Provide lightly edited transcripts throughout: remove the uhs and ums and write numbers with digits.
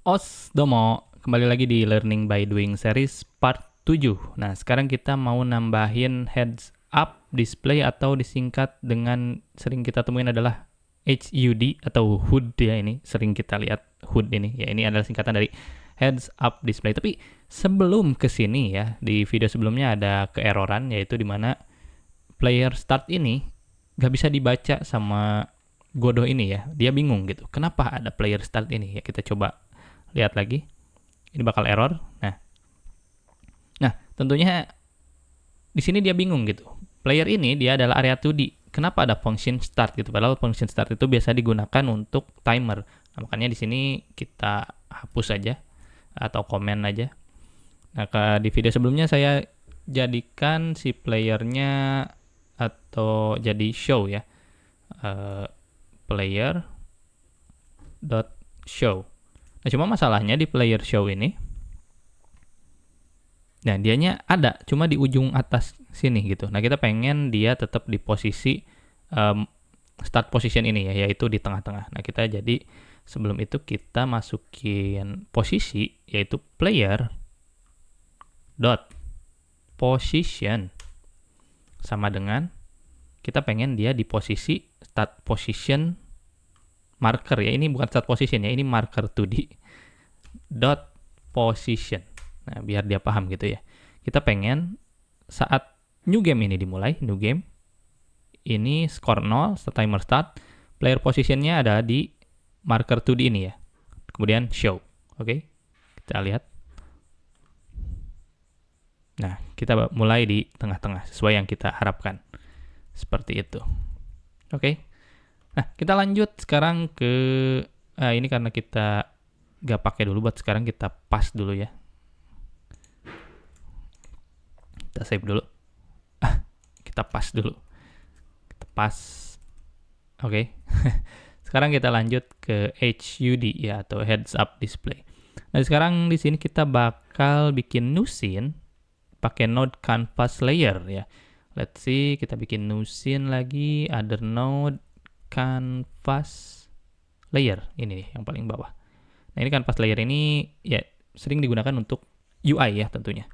Domo, kembali lagi di Learning by Doing series part 7. Nah, sekarang kita mau nambahin heads up display atau disingkat dengan sering kita temuin adalah HUD atau HUD ya, ini sering kita lihat HUD ini. Ya, ini adalah singkatan dari heads up display. Tapi sebelum ke sini ya, di video sebelumnya ada keeroran yaitu di mana player start ini gak bisa dibaca sama Godot ini ya. Dia bingung gitu. Kenapa ada player start ini? Ya, kita coba lihat lagi, ini bakal error. Nah, tentunya di sini dia bingung gitu. Player ini dia adalah area 2D. Kenapa ada function start gitu? Padahal function start itu biasa digunakan untuk timer. Nah, makanya di sini kita hapus aja atau komen aja. Nah, di video sebelumnya saya jadikan si playernya atau jadi show ya. Player dot show. Nah, cuma masalahnya di player show ini, nah dianya ada, cuma di ujung atas sini gitu. Nah, kita pengen dia tetap di posisi start position ini ya, yaitu di tengah-tengah. Nah, kita jadi sebelum itu kita masukin posisi, yaitu player dot position sama dengan kita pengen dia di posisi start position marker ya, ini bukan start position ya, ini marker 2D dot position. Nah, biar dia paham gitu ya. Kita pengen saat new game ini dimulai, new game, ini score 0, timer start, player positionnya ada di marker 2D ini ya. Kemudian show. Oke, kita lihat. Nah, kita mulai di tengah-tengah sesuai yang kita harapkan. Seperti itu. Oke. Nah, kita lanjut sekarang ke ini karena kita gak pakai dulu, buat sekarang kita pas dulu ya. Kita save dulu. Kita pas dulu. Kita pas. Oke. Sekarang kita lanjut ke HUD ya, atau heads up display. Nah, sekarang di sini kita bakal bikin new scene pakai node canvas layer ya. Let's see, kita bikin new scene lagi, other node canvas layer, ini nih yang paling bawah. Nah, ini canvas layer ini ya sering digunakan untuk UI ya tentunya.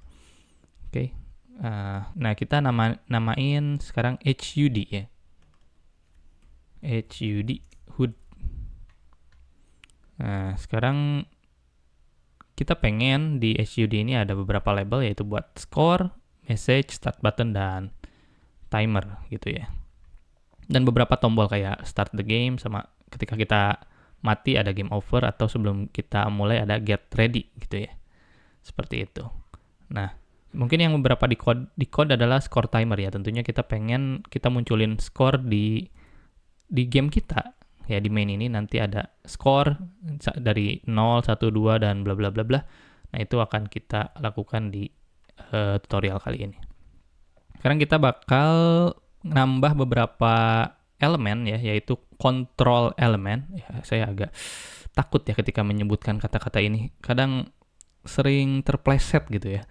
Oke. Nah, kita namain sekarang HUD ya. HUD HUD. Nah, sekarang kita pengen di HUD ini ada beberapa label, yaitu buat score, message, start button, dan timer gitu ya. Dan beberapa tombol kayak start the game, sama ketika kita mati ada game over, atau sebelum kita mulai ada get ready gitu ya. Seperti itu. Nah, mungkin yang beberapa di code adalah score timer ya. Tentunya kita pengen kita munculin score di game kita. Ya, di main ini nanti ada score dari 0, 1, 2 dan bla bla bla bla. Nah, itu akan kita lakukan di tutorial kali ini. Sekarang kita bakal nambah beberapa elemen ya, yaitu control elemen. Ya, saya agak takut ya ketika menyebutkan kata-kata ini. Kadang sering terpleset gitu ya.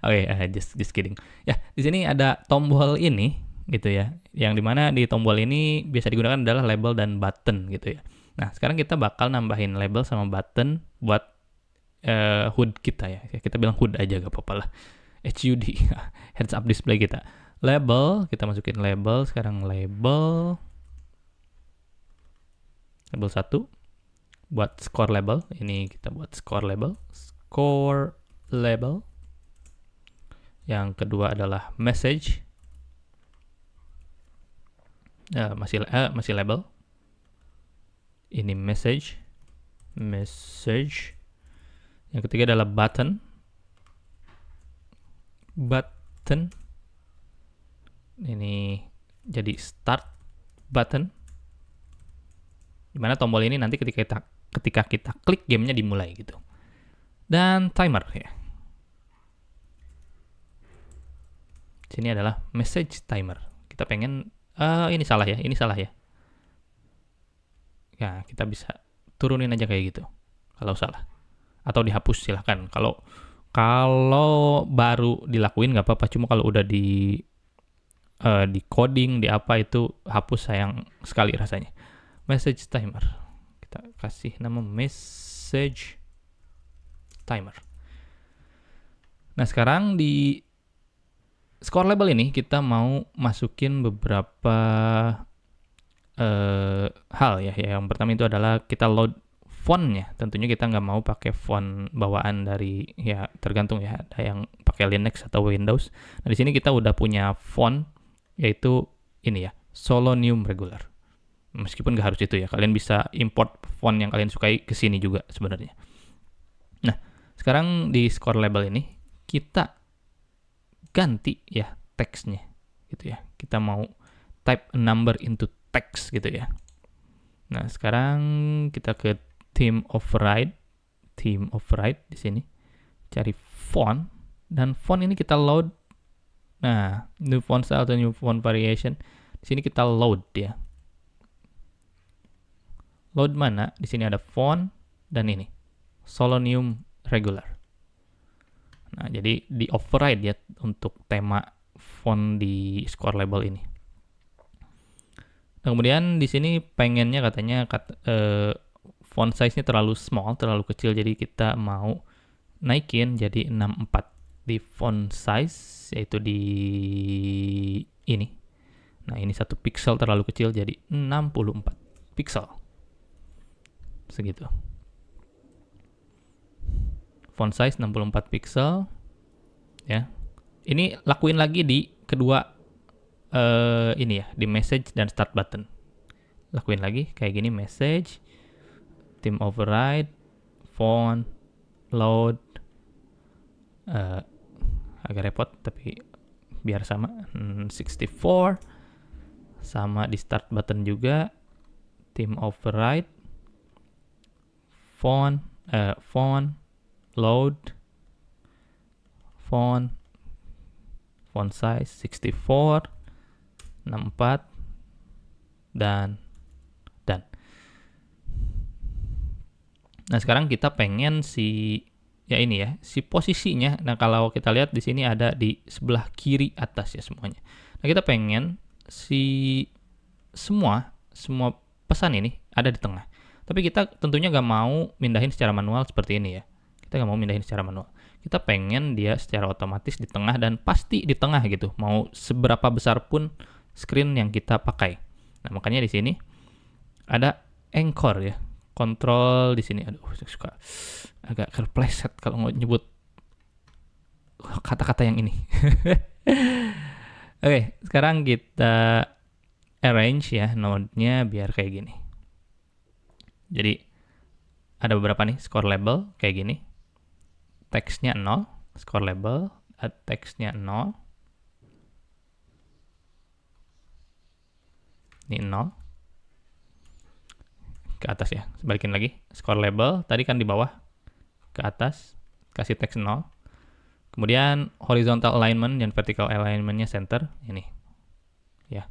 Oke, just kidding. Ya, di sini ada tombol ini gitu ya. Yang dimana di tombol ini biasa digunakan adalah label dan button gitu ya. Nah, sekarang kita bakal nambahin label sama button buat HUD kita ya. Kita bilang HUD aja gak apa-apa lah. HUD, heads up display kita. Label, kita masukin label. Sekarang label 1 buat score label. Ini kita buat score label. Yang kedua adalah message. Masih label. Ini message. Yang ketiga adalah button. Ini jadi start button, dimana tombol ini nanti ketika kita klik gamenya dimulai gitu. Dan timer ya. Sini adalah message timer. Kita pengen ini salah ya. Ya, kita bisa turunin aja kayak gitu kalau salah, atau dihapus silahkan. Kalau baru dilakuin nggak apa-apa, cuma kalau udah di coding di apa itu hapus, sayang sekali rasanya. Message timer Kita kasih nama message timer. Nah, sekarang di score label ini kita mau masukin beberapa hal ya. Yang pertama itu adalah kita load fontnya. Tentunya kita nggak mau pakai font bawaan dari, ya tergantung ya, ada yang pakai Linux atau Windows. Nah, di sini kita udah punya font, yaitu ini ya, Solonium Regular. Meskipun nggak harus itu ya, kalian bisa import font yang kalian sukai ke sini juga sebenarnya. Nah, sekarang di score label ini kita ganti ya teksnya gitu ya. Kita mau type a number into text gitu ya. Nah, sekarang kita ke theme override di sini. Cari font, dan font ini kita load. Nah, new font style atau new font variation. Di sini kita load ya. Load mana? Di sini ada font dan ini Solonium Regular. Nah, jadi di override ya untuk tema font di score label ini. Nah, kemudian di sini pengennya katanya font size-nya terlalu small, terlalu kecil, jadi kita mau naikin jadi 64 di font size, yaitu di ini. Nah, ini 1 pixel terlalu kecil, jadi 64 pixel. Segitu. Font size 64 pixel. Ya. Ini lakuin lagi di kedua ini ya, di message dan start button. Lakuin lagi kayak gini, message, theme override, font, load. Agak repot tapi biar sama. 64 sama di start button juga, theme override, font, load, font size 64, 64 dan. Nah, sekarang kita pengen si posisinya. Nah, kalau kita lihat di sini ada di sebelah kiri atas ya semuanya. Nah, kita pengen semua pesan ini ada di tengah. Tapi kita tentunya nggak mau mindahin secara manual seperti ini ya. Kita nggak mau mindahin secara manual. Kita pengen dia secara otomatis di tengah, dan pasti di tengah gitu. Mau seberapa besar pun screen yang kita pakai. Nah, makanya di sini ada anchor ya. Kontrol di sini. Aduh, suka agak kepleset kalau mau nyebut kata-kata yang ini. Oke, sekarang kita arrange ya node-nya biar kayak gini. Jadi ada beberapa nih score label kayak gini. Teksnya 0, score label, teksnya 0. Ini 0. Ke atas ya, sebalikin lagi. Score label, tadi kan di bawah, ke atas, kasih teks 0. Kemudian horizontal alignment dan vertical alignment-nya center, ini. Ya.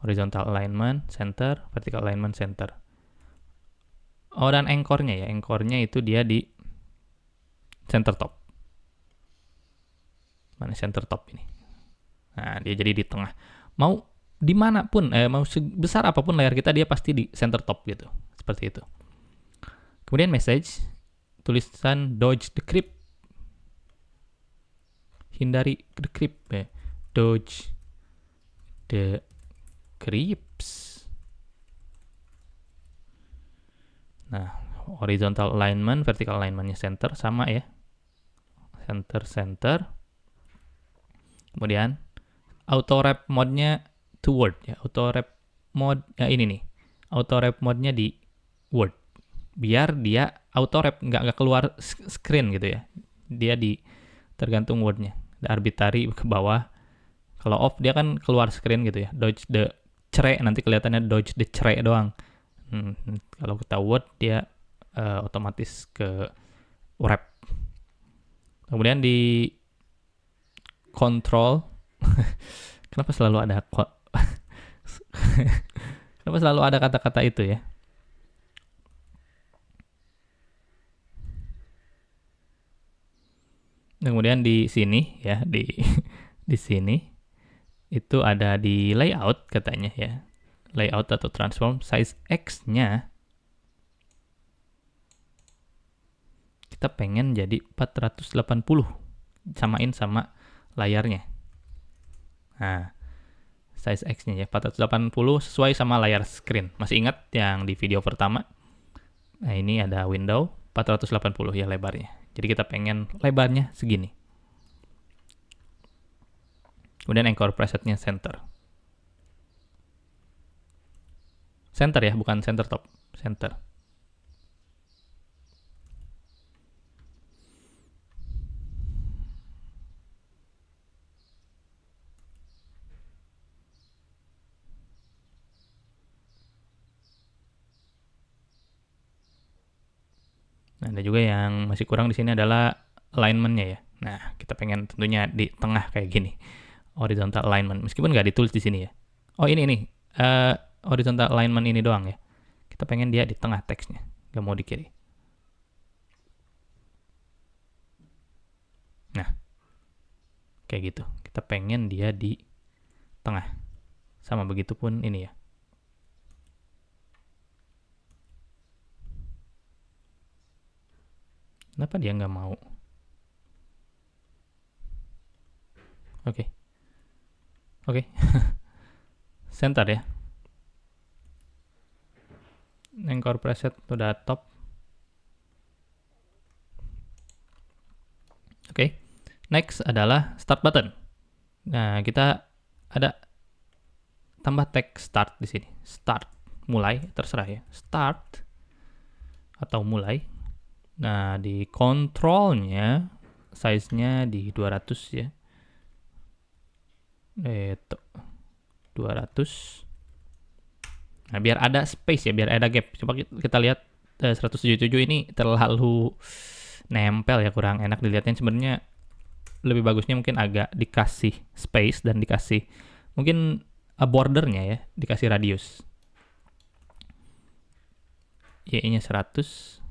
Horizontal alignment, center, vertical alignment, center. Oh, dan anchor-nya ya, anchor-nya itu dia di center top. Mana center top ini? Nah, dia jadi di tengah. Mau dimanapun, mau sebesar apapun layar kita, dia pasti di center top gitu, seperti itu. Kemudian message, tulisan dodge the creep, hindari the creep, dodge the creeps. Nah, horizontal alignment, vertical alignment-nya center sama ya, center. Kemudian auto wrap mode-nya to word ya, auto wrap mode ini nih, auto wrap mode-nya di word, biar dia auto wrap nggak keluar screen gitu ya, dia di tergantung wordnya, ada arbitrary ke bawah. Kalau off dia kan keluar screen gitu ya, dodge the cere, nanti kelihatannya dodge the cere doang. Kalau kita word dia otomatis ke wrap. Kemudian di control kenapa selalu ada kenapa selalu ada kata-kata itu ya? Kemudian di sini ya, di sini itu ada di layout katanya ya. Layout atau transform, size X-nya kita pengen jadi 480, samain sama layarnya. Nah, size X-nya ya 480 sesuai sama layar screen. Masih ingat yang di video pertama? Nah, ini ada window 480 ya lebarnya. Jadi kita pengen lebarnya segini. Kemudian anchor presetnya center. Center ya, bukan center top. Center. Nah, ada juga yang masih kurang di sini adalah alignment-nya ya. Nah, kita pengen tentunya di tengah kayak gini. Horizontal alignment. Meskipun nggak ditulis di sini ya. Oh, ini. Horizontal alignment ini doang ya. Kita pengen dia di tengah teksnya. Nggak mau di kiri. Nah, kayak gitu. Kita pengen dia di tengah. Sama begitu pun ini ya. Kenapa dia nggak mau? Oke. Center ya. Anchor preset udah top. Oke. Next adalah start button. Nah, kita ada tambah tag start di sini. Start, mulai, terserah ya. Start atau mulai. Nah, di controlnya size-nya di 200 ya. 200. Nah, biar ada space ya, biar ada gap. Coba kita lihat 177 ini terlalu nempel ya, kurang enak dilihatnya. Sebenarnya lebih bagusnya mungkin agak dikasih space dan dikasih mungkin bordernya ya, dikasih radius. Y-nya 100.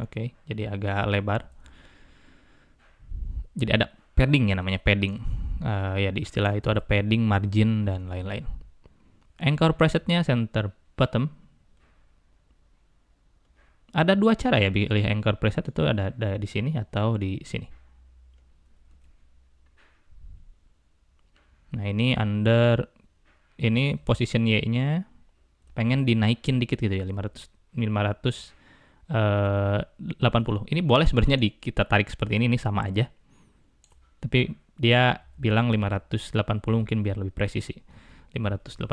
Oke, jadi agak lebar. Jadi ada padding ya, namanya padding. Ya di istilah itu ada padding, margin, dan lain-lain. Anchor presetnya center bottom. Ada dua cara ya pilih anchor preset, itu ada di sini atau di sini. Nah, ini under ini position Y-nya pengen dinaikin dikit gitu ya, 580. Ini boleh sebenarnya kita tarik seperti ini sama aja. Tapi dia bilang 580 mungkin biar lebih presisi. 580.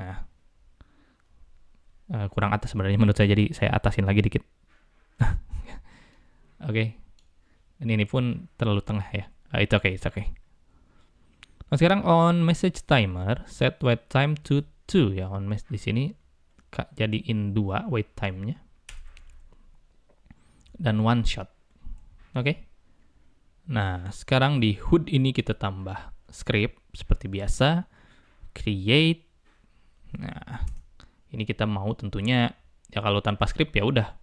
Nah, kurang atas sebenarnya menurut saya, jadi saya atasin lagi dikit. Oke. Dan ini pun terlalu tengah ya. It's okay. Nah, sekarang on message timer, set wait time to 2 ya. On message di sini jadiin 2 wait time-nya. Dan one shot. Oke. Nah, sekarang di HUD ini kita tambah script seperti biasa. Create. Nah, ini kita mau tentunya ya kalau tanpa script ya udah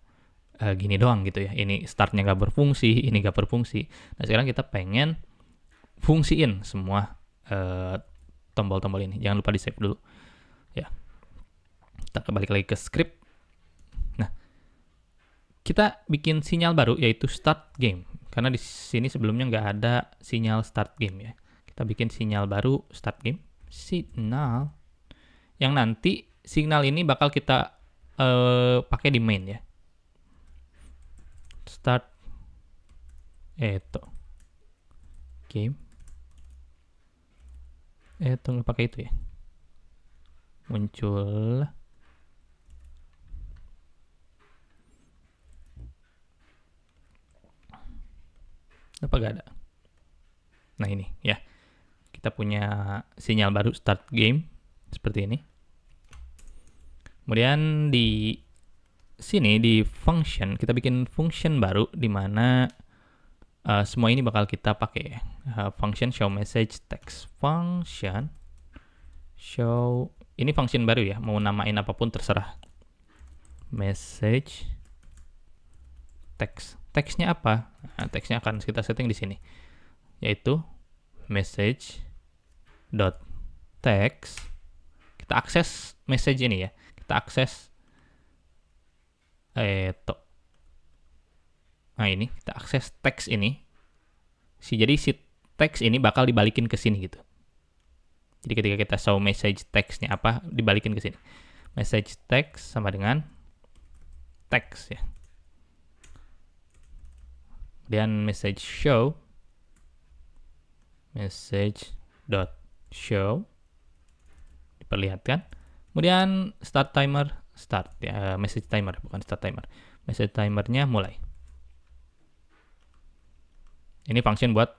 gini doang gitu ya. Ini startnya nggak berfungsi, ini nggak berfungsi. Nah, sekarang kita pengen fungsiin semua tombol-tombol ini. Jangan lupa di save dulu. Ya. Kita balik lagi ke script. Nah, kita bikin sinyal baru yaitu start game. Karena di sini sebelumnya nggak ada sinyal start game ya. Kita bikin sinyal baru start game. Signal. Yang nanti signal ini bakal kita pakai di main ya. Start game. Nggak pakai itu ya. Muncul. Apa gak ada? Nah, ini ya. Kita punya sinyal baru start game seperti ini. Kemudian di sini di function kita bikin function baru di mana semua ini bakal kita pakai. Function show message text. Function show, ini function baru ya, mau namain apapun terserah. Message text. Teksnya apa? Nah, teksnya akan kita setting di sini, yaitu message dot text. Kita akses message ini ya. Kita akses Nah ini kita akses teks ini. Jadi si teks ini bakal dibalikin ke sini gitu. Jadi ketika kita show message teksnya apa, dibalikin ke sini. Message text sama dengan teks ya. Kemudian message show message.show diperlihatkan. Kemudian start timer, start ya, message timer bukan start timer. Message timernya mulai. Ini function buat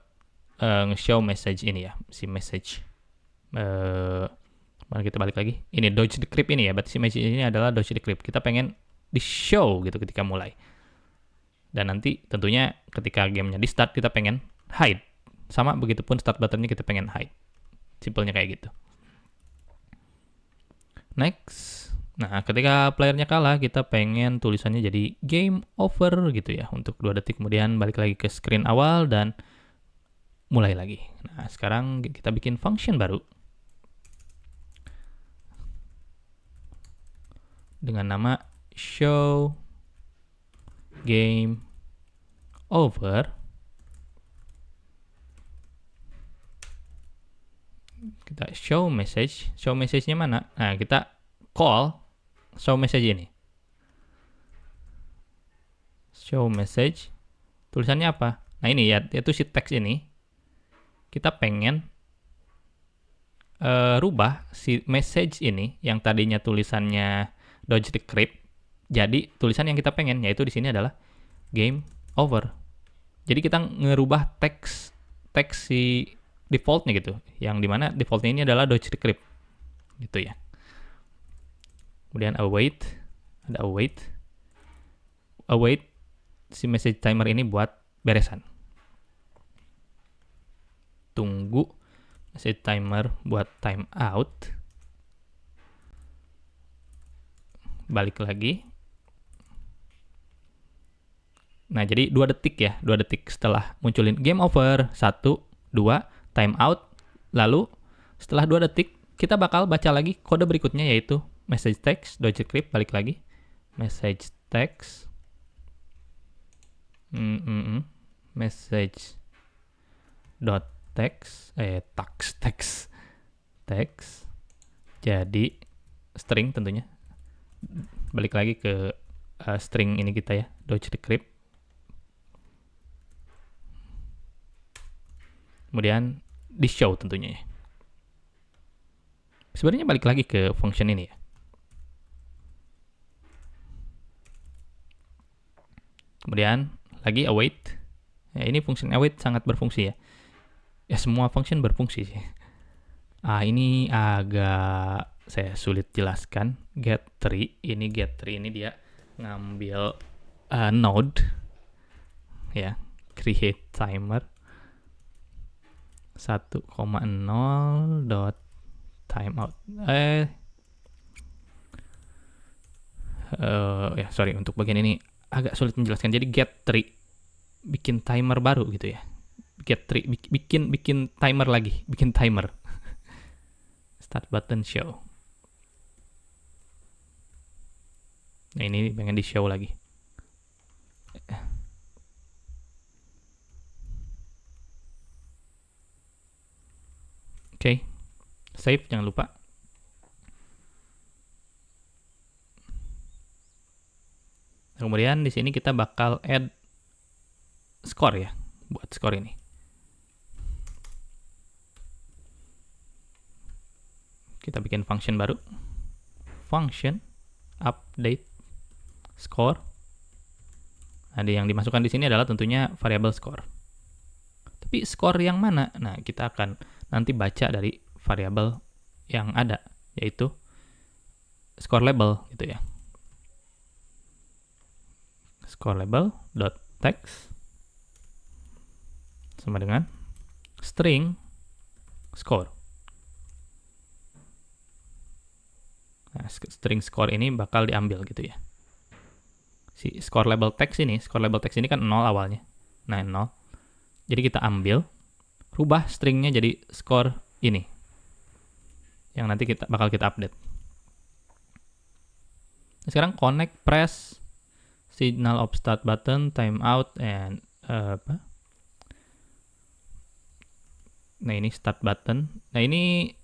nge-show message ini ya, si message. Mari kita balik lagi. Ini dodge decrypt ini ya, berarti si message ini adalah dodge decrypt. Kita pengen di-show gitu ketika mulai. Dan nanti tentunya ketika gamenya di-start kita pengen hide. Sama begitupun start buttonnya kita pengen hide. Simpelnya kayak gitu. Next. Nah, ketika playernya kalah, kita pengen tulisannya jadi game over gitu ya. Untuk 2 detik, kemudian balik lagi ke screen awal dan mulai lagi. Nah, sekarang kita bikin function baru. Dengan nama show game over. Kita show message. Show message-nya mana? Nah, kita call show message ini. Show message. Tulisannya apa? Nah, ini ya, yaitu si teks ini. Kita pengen rubah si message ini yang tadinya tulisannya dodge decrypt jadi tulisan yang kita pengen, yaitu di sini adalah game over. Jadi kita ngerubah teks si defaultnya gitu, yang dimana defaultnya ini adalah dodge decrypt gitu ya. Kemudian await, ada await si message timer ini buat beresan. Tunggu message timer buat time out. Balik lagi. Nah, jadi 2 detik ya, 2 detik setelah munculin game over, 1, 2, time out, lalu setelah 2 detik, kita bakal baca lagi kode berikutnya yaitu message text, dodge decrypt, balik lagi, message text, message dot text, text, jadi string tentunya, balik lagi ke string ini kita ya, dodge decrypt. Kemudian di show tentunya ya. Sebenarnya balik lagi ke function ini ya. Kemudian lagi await. Ya, ini function await sangat berfungsi ya. Ya semua function berfungsi sih. Ini agak saya sulit jelaskan. Get tree ini dia ngambil node ya, create timer 1,0 dot timeout. Ya sorry, untuk bagian ini agak sulit menjelaskan. Jadi get tree bikin timer baru gitu ya. Get tree bikin timer lagi, bikin timer. Start button show. Nah, ini pengen di show lagi. Oke, save jangan lupa. Kemudian di sini kita bakal add score ya, buat score ini. Kita bikin function baru. Function update score. Nah, yang dimasukkan di sini adalah tentunya variabel score. Tapi score yang mana? Nah, kita akan nanti baca dari variabel yang ada, yaitu score label gitu ya. Score label dot text sama dengan string score. Nah, string score ini bakal diambil gitu ya. Si score label text ini kan 0 awalnya. Nah, 0. Jadi kita ambil, rubah stringnya jadi score ini. Yang nanti bakal kita update. Nah, sekarang connect press signal of start button, timeout, and apa? Nah, ini start button. Nah, ini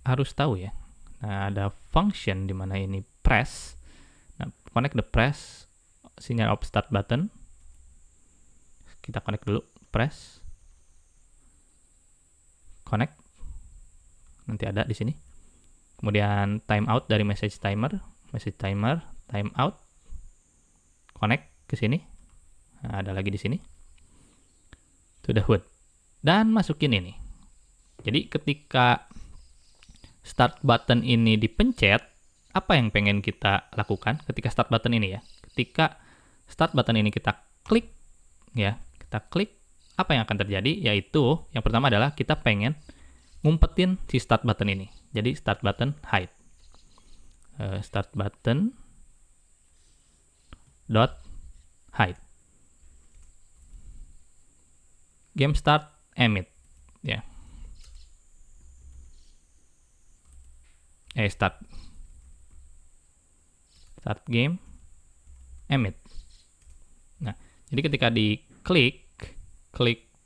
harus tahu ya. Nah, ada function di mana ini press. Nah, connect the press signal of start button. Kita connect dulu, press. Connect. Nanti ada di sini. Kemudian timeout dari message timer, timeout. Connect ke sini. Nah, ada lagi di sini. To the hood. Dan masukin ini. Jadi ketika start button ini dipencet, apa yang pengen kita lakukan ketika start button ini ya? Ketika start button ini kita klik, ya, apa yang akan terjadi? Yaitu yang pertama adalah kita pengen ngumpetin si start button ini. Jadi start button hide. Start button dot hide. Game start emit, ya. Start game emit. Nah, jadi ketika klik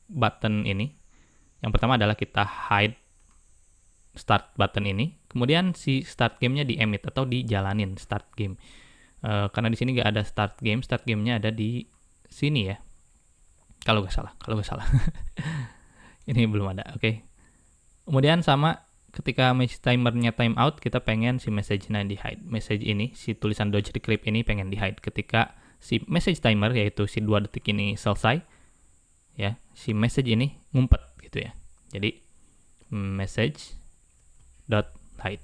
button ini, yang pertama adalah kita hide start button ini, kemudian si start game-nya di emit atau dijalanin start game. Karena di sini nggak ada start game-nya ada di sini ya. Kalau nggak salah. Ini belum ada, oke. Kemudian sama ketika message timernya timeout, kita pengen si message-nya di hide. Message ini, si tulisan dodge decrypt ini pengen di hide. Ketika si message timer, yaitu si 2 detik ini selesai, ya, si message ini ngumpet gitu ya. Jadi message dot hide.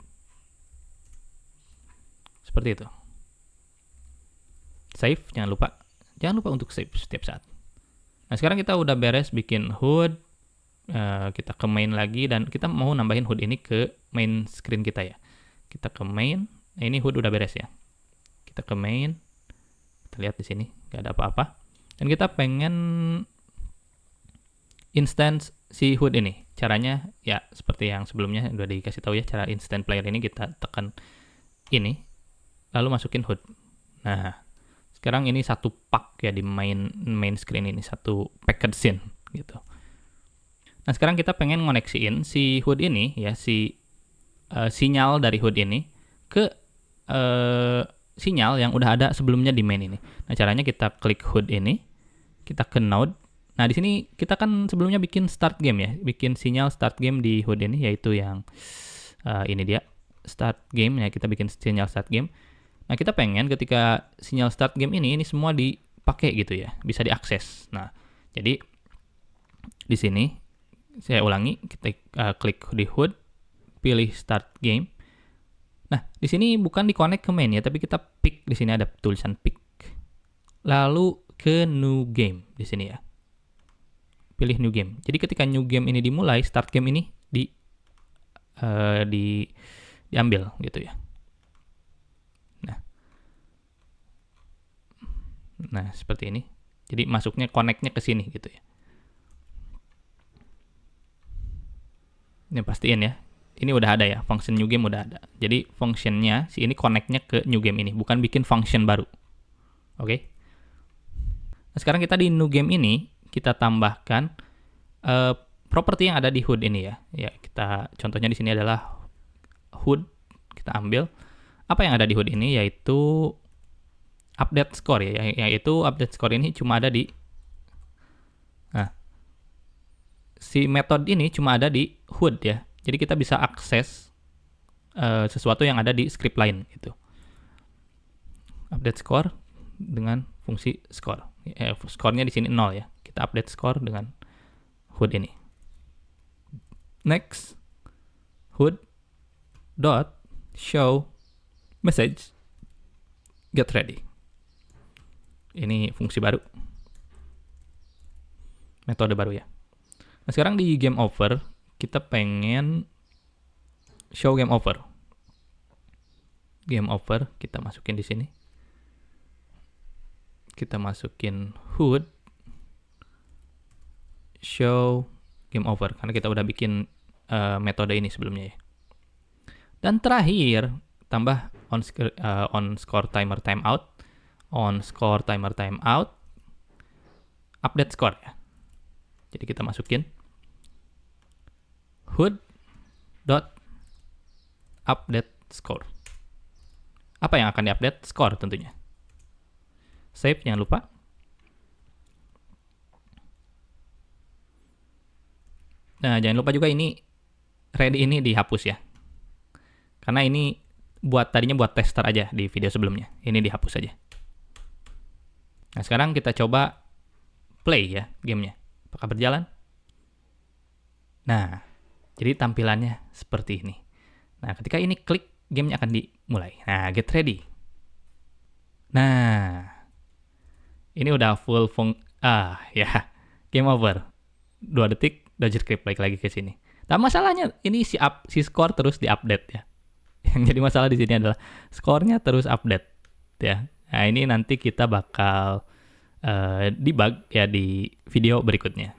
Seperti itu. Save, jangan lupa untuk save setiap saat. Nah, sekarang kita udah beres bikin HUD. Kita ke main lagi dan kita mau nambahin HUD ini ke main screen kita ya. Kita ke main. Nah, ini HUD udah beres ya. Kita ke main. Kita lihat di sini nggak ada apa-apa. Dan kita pengen instance si HUD ini. Caranya ya seperti yang sebelumnya udah dikasih tahu ya, cara instant player ini kita tekan ini lalu masukin HUD. Nah, sekarang ini satu pack ya di main screen ini, satu packed scene gitu. Nah, sekarang kita pengen ngoneksiin si HUD ini ya, si sinyal dari HUD ini ke sinyal yang udah ada sebelumnya di main ini. Nah, caranya kita klik HUD ini, kita ke node. Nah, di sini kita kan sebelumnya bikin start game ya, bikin sinyal start game di HUD ini, yaitu yang ini dia, start game ya, kita bikin sinyal start game. Nah, kita pengen ketika sinyal start game ini semua dipakai gitu ya, bisa diakses. Nah, jadi di sini saya ulangi, kita klik di HUD, pilih start game. Nah, di sini bukan di-connect ke main ya, tapi kita pick, di sini ada tulisan pick. Lalu ke new game di sini ya. Pilih new game. Jadi ketika new game ini dimulai, start game ini diambil gitu ya. Nah, seperti ini. Jadi masuknya, connect-nya ke sini gitu ya. Ini pastiin ya. Ini udah ada ya, function new game udah ada. Jadi functionnya, si ini connect-nya ke new game ini, bukan bikin function baru. Oke? Nah, sekarang kita di new game ini, kita tambahkan properti yang ada di HUD ini ya. Ya, kita contohnya di sini adalah HUD. Kita ambil. Apa yang ada di HUD ini, yaitu update score ya, yaitu update score ini cuma ada di, nah, si metode ini cuma ada di HUD ya, jadi kita bisa akses sesuatu yang ada di script lain gitu. Update score dengan fungsi score, skornya di sini 0 ya, kita update score dengan HUD ini. Next, HUD dot show message get ready. Ini fungsi baru, metode baru ya. Nah, sekarang di game over, kita pengen show game over. Game over, kita masukin di sini. Kita masukin HUD show game over, karena kita udah bikin metode ini sebelumnya ya. Dan terakhir, tambah on score timer timeout. on score timer timeout, update score ya. Jadi kita masukin HUD dot update score. Apa yang akan diupdate? Score tentunya. Save, jangan lupa. Nah, jangan lupa juga ini ready ini dihapus ya. Karena ini tadinya buat tester aja di video sebelumnya. Ini dihapus aja. Nah, sekarang kita coba play ya gamenya. Apakah berjalan? Nah, jadi tampilannya seperti ini. Nah, ketika ini klik, gamenya akan dimulai. Nah, get ready. Nah, ini udah full ya, game over. 2 detik, Dodger Creep balik lagi ke sini. Nah, masalahnya ini si score terus diupdate ya. Yang jadi masalah di sini adalah skornya terus update ya. Nah, ini nanti kita bakal debug ya di video berikutnya.